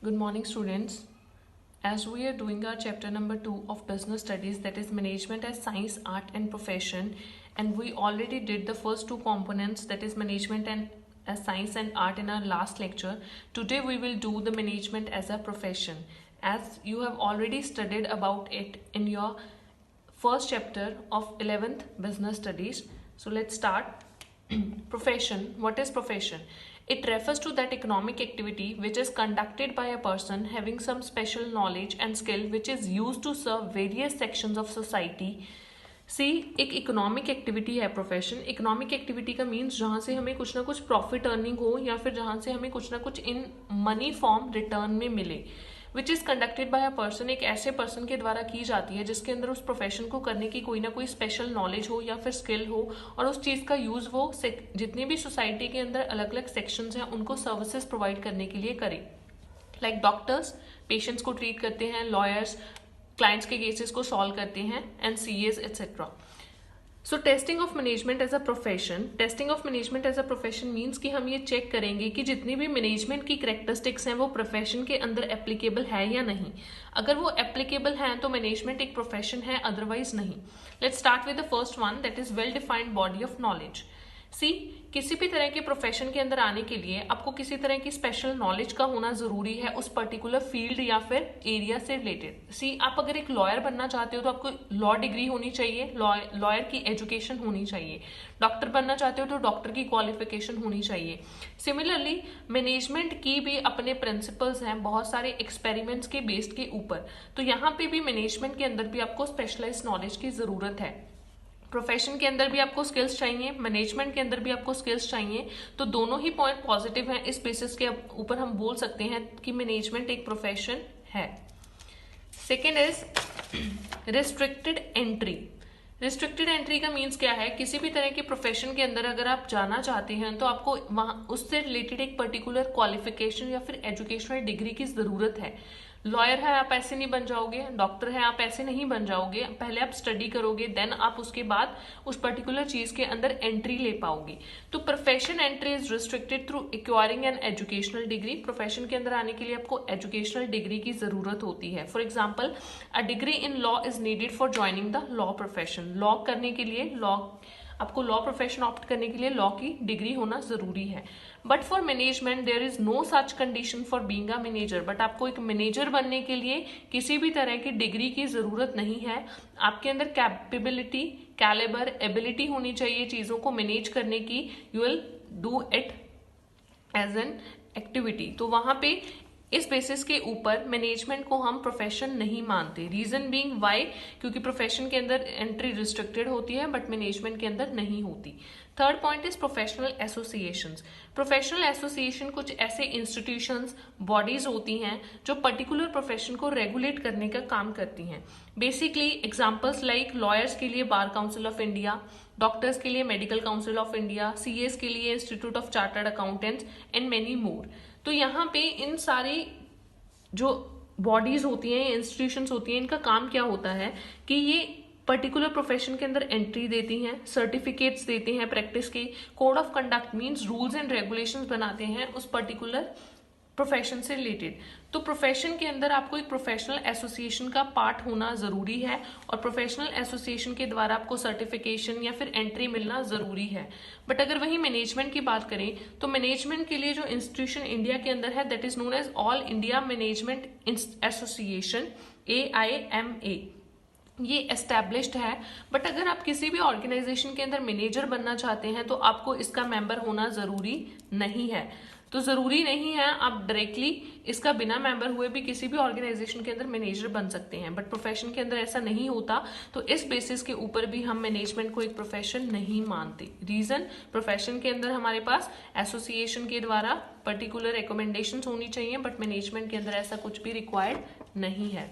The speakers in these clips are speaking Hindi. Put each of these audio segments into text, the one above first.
Good morning, students. As we are doing our chapter number 2 of business studies, that is management as science, art, and profession, and we already did the first two components, that is management and as science and art, in our last lecture. Today we will do the management as a profession, as you have already studied about it in your first chapter of 11th business studies. So let's start. Profession. What is profession? It refers to that economic activity which is conducted by a person having some special knowledge and skill which is used to serve various sections of society. सी एक इकोनॉमिक एक्टिविटी है प्रोफेशन. इकोनॉमिक एक्टिविटी का मीन्स जहाँ से हमें कुछ ना कुछ प्रॉफिट अर्निंग हो या फिर जहाँ से हमें कुछ ना कुछ इन मनी फॉर्म रिटर्न में मिले, which is conducted by a person. एक ऐसे पर्सन के द्वारा की जाती है जिसके अंदर उस प्रोफेशन को करने की कोई ना कोई स्पेशल नॉलेज हो या फिर स्किल हो, और उस चीज़ का यूज वो जितनी भी सोसाइटी के अंदर अलग अलग सेक्शंस हैं उनको सर्विसेज प्रोवाइड करने के लिए करे. लाइक डॉक्टर्स पेशेंट्स को ट्रीट करते हैं, लॉयर्स क्लाइंट्स के केसेस को सॉल्व करते हैं, and CS etcetera. So testing of management as a profession. Testing of management as a profession means कि हम ये चेक करेंगे कि जितनी भी मैनेजमेंट की कैरेक्टरिस्टिक्स हैं वो प्रोफेशन के अंदर एप्लीकेबल है या नहीं. अगर वो एप्लीकेबल हैं तो मैनेजमेंट एक प्रोफेशन है, अदरवाइज नहीं. Let's start with the first one, that is well defined body of knowledge. See किसी भी तरह के प्रोफेशन के अंदर आने के लिए आपको किसी तरह की स्पेशल नॉलेज का होना जरूरी है उस पर्टिकुलर फील्ड या फिर एरिया से रिलेटेड. सी आप अगर एक लॉयर बनना चाहते हो तो आपको लॉ डिग्री होनी चाहिए, लॉयर की एजुकेशन होनी चाहिए. डॉक्टर बनना चाहते हो तो डॉक्टर की क्वालिफिकेशन होनी चाहिए. सिमिलरली मैनेजमेंट की भी अपने प्रिंसिपल्स हैं बहुत सारे एक्सपेरिमेंट्स के बेस्ड के ऊपर. तो यहाँ पे भी मैनेजमेंट के अंदर भी आपको स्पेशलाइज्ड नॉलेज की जरूरत है. प्रोफेशन के अंदर भी आपको स्किल्स चाहिए, मैनेजमेंट के अंदर भी आपको स्किल्स चाहिए. तो दोनों ही पॉइंट पॉजिटिव हैं. इस बेसिस के ऊपर हम बोल सकते हैं कि मैनेजमेंट एक प्रोफेशन है. Second is restricted entry. Restricted entry का मीन्स क्या है? किसी भी तरह के प्रोफेशन के अंदर अगर आप जाना चाहते हैं तो आपको वहां उससे रिलेटेड एक पर्टिकुलर क्वालिफिकेशन या फिर एजुकेशनल डिग्री की जरूरत है. लॉयर है आप ऐसे नहीं बन जाओगे, डॉक्टर है आप ऐसे नहीं बन जाओगे. पहले आप स्टडी करोगे, देन आप उसके बाद उस पर्टिकुलर चीज के अंदर एंट्री ले पाओगे. तो profession entry is restricted through acquiring an educational degree. Profession के अंदर आने के लिए आपको एजुकेशनल डिग्री की जरूरत होती है. For example a degree in law is needed for joining the law profession. Law करने के लिए आपको लॉ प्रोफेशन ऑप्ट करने के लिए लॉ की डिग्री होना जरूरी है. But for management there is no such condition for being a manager. But आपको एक मैनेजर बनने के लिए किसी भी तरह की डिग्री की जरूरत नहीं है. आपके अंदर कैपेबिलिटी, कैलिबर, एबिलिटी होनी चाहिए चीजों को मैनेज करने की. You will do it as an activity. तो वहां पे इस बेसिस के ऊपर मैनेजमेंट को हम प्रोफेशन नहीं मानते. रीजन बीइंग वाई, क्योंकि प्रोफेशन के अंदर एंट्री रिस्ट्रिक्टेड होती है बट मैनेजमेंट के अंदर नहीं होती. Third point is professional associations. Professional association कुछ ऐसे इंस्टीट्यूशंस, बॉडीज होती हैं जो पर्टिकुलर प्रोफेशन को रेगुलेट करने का काम करती हैं. बेसिकली एग्जांपल्स लाइक लॉयर्स के लिए bar council of India, doctors के लिए medical council of India, CS के लिए institute of chartered accountants and many more. तो यहाँ पे इन सारी जो बॉडीज होती हैं, इंस्टीट्यूशंस होती हैं, इनका काम क्या होता है कि ये पर्टिकुलर प्रोफेशन के अंदर एंट्री देती हैं, सर्टिफिकेट्स देते हैं प्रैक्टिस के, code of conduct means rules and regulations बनाते हैं उस पर्टिकुलर प्रोफेशन से रिलेटेड. तो प्रोफेशन के अंदर आपको एक प्रोफेशनल एसोसिएशन का पार्ट होना जरूरी है और प्रोफेशनल एसोसिएशन के द्वारा आपको सर्टिफिकेशन या फिर एंट्री मिलना जरूरी है. बट अगर वही मैनेजमेंट की बात करें तो मैनेजमेंट के लिए जो इंस्टीट्यूशन इंडिया के अंदर है that is known as All India Management Association, AIMA. ये एस्टैब्लिश्ड है. बट अगर आप किसी भी ऑर्गेनाइजेशन के अंदर मैनेजर बनना चाहते हैं तो आपको इसका मेंबर होना जरूरी नहीं है. तो जरूरी नहीं है आप डायरेक्टली इसका बिना मेंबर हुए भी किसी भी ऑर्गेनाइजेशन के अंदर मैनेजर बन सकते हैं. बट प्रोफेशन के अंदर ऐसा नहीं होता. तो इस बेसिस के ऊपर भी हम मैनेजमेंट को एक प्रोफेशन नहीं मानते. रीजन, प्रोफेशन के अंदर हमारे पास एसोसिएशन के द्वारा पर्टिकुलर रिकमेंडेशंस होनी चाहिए बट मैनेजमेंट के अंदर ऐसा कुछ भी रिक्वायर्ड नहीं है.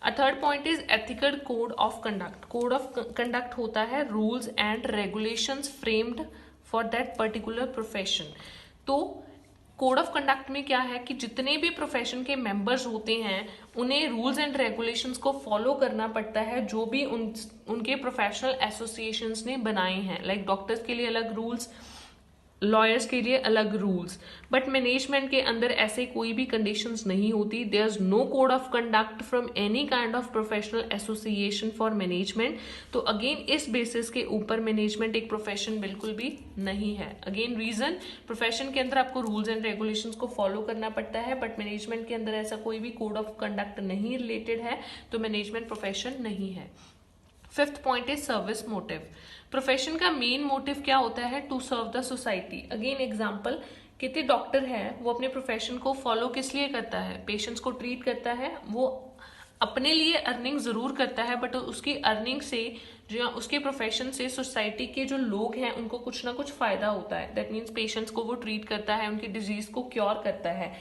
A third point is ethical code of conduct. Code of conduct होता है rules and regulations framed for that particular profession. तो कोड ऑफ कंडक्ट में क्या है कि जितने भी प्रोफेशन के मेंबर्स होते हैं उन्हें रूल्स एंड रेगुलेशंस को फॉलो करना पड़ता है जो भी उनके प्रोफेशनल एसोसिएशंस ने बनाए हैं. लाइक डॉक्टर्स के लिए अलग रूल्स, लॉयर्स के लिए अलग रूल्स, बट मैनेजमेंट के अंदर ऐसे कोई भी कंडीशंस नहीं होती. There is no code of conduct from any kind of professional association for management. तो अगेन इस बेसिस के ऊपर मैनेजमेंट एक प्रोफेशन बिल्कुल भी नहीं है. अगेन रीजन, प्रोफेशन के अंदर आपको रूल्स एंड रेगुलेशंस को फॉलो करना पड़ता है, बट मैनेजमेंट के अंदर ऐसा कोई भी कोड ऑफ कंडक्ट नहीं रिलेटेड है, तो मैनेजमेंट प्रोफेशन नहीं है. Fifth point is service motive. Profession का मेन मोटिव क्या होता है? To serve the society. Again example, कितने डॉक्टर है वो अपने प्रोफेशन को फॉलो किस लिए करता है? पेशेंट्स को ट्रीट करता है. वो अपने लिए अर्निंग जरूर करता है, बट उसकी अर्निंग से जो उसके प्रोफेशन से सोसाइटी के जो लोग हैं उनको कुछ ना कुछ फायदा होता है. दैट मीन्स पेशेंट्स को वो ट्रीट करता है, उनकी डिजीज को क्योर करता है.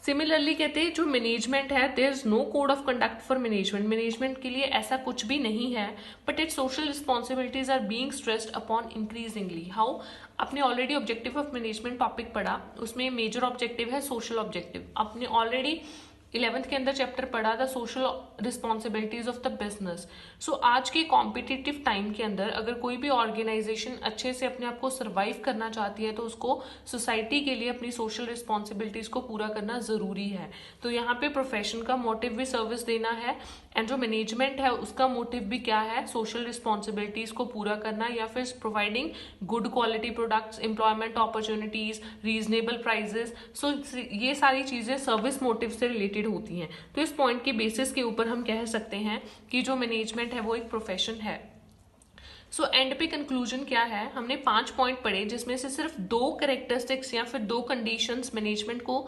सिमिलरली कहते हैं जो मैनेजमेंट है, there is no code of conduct for management. Management के लिए ऐसा कुछ भी नहीं है, but it's social responsibilities are being stressed upon increasingly. How? आपने already objective of management topic पढ़ा, उसमें मेजर ऑब्जेक्टिव है सोशल ऑब्जेक्टिव. आपने ऑलरेडी 11th के अंदर चैप्टर पढ़ा था social responsibilities of the business. So आज के कॉम्पिटिटिव टाइम के अंदर अगर कोई भी ऑर्गेनाइजेशन अच्छे से अपने आप को सर्वाइव करना चाहती है, तो उसको सोसाइटी के लिए अपनी सोशल रिस्पॉन्सिबिलिटीज को पूरा करना जरूरी है. तो यहाँ पे प्रोफेशन का मोटिव भी सर्विस देना है, एंड जो मैनेजमेंट है उसका मोटिव भी क्या है? सोशल रिस्पॉन्सिबिलिटीज को पूरा करना, या फिर providing good quality products, employment opportunities, reasonable prices. So ये सारी चीजें सर्विस मोटिव से रिलेटेड होती हैं. तो इस पॉइंट के बेसिस के ऊपर हम कह सकते हैं कि जो मैनेजमेंट है वो एक प्रोफेशन है. सो एंड पे कंक्लूजन क्या है? हमने 5 पॉइंट पढ़े, जिसमें से सिर्फ 2 कैरेक्टरिस्टिक्स या फिर 2 कंडीशंस मैनेजमेंट को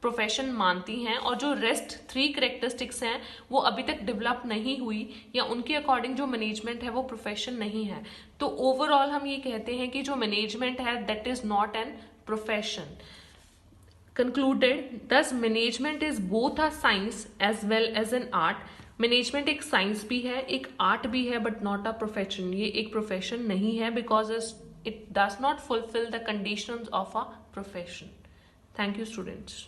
प्रोफेशन मानती हैं, और जो रेस्ट 3 कैरेक्टरिस्टिक्स हैं वो अभी तक डेवलप नहीं हुई, या उनके अकॉर्डिंग जो मैनेजमेंट है वो प्रोफेशन नहीं है. तो ओवरऑल हम ये कहते हैं कि जो मैनेजमेंट है that is not an profession. Concluded, thus management is both a science as well as an art. Management एक साइंस भी है, एक आर्ट भी है, बट नॉट अ प्रोफेशन. ये एक प्रोफेशन नहीं है because it does not fulfil the conditions of a profession. Thank you students.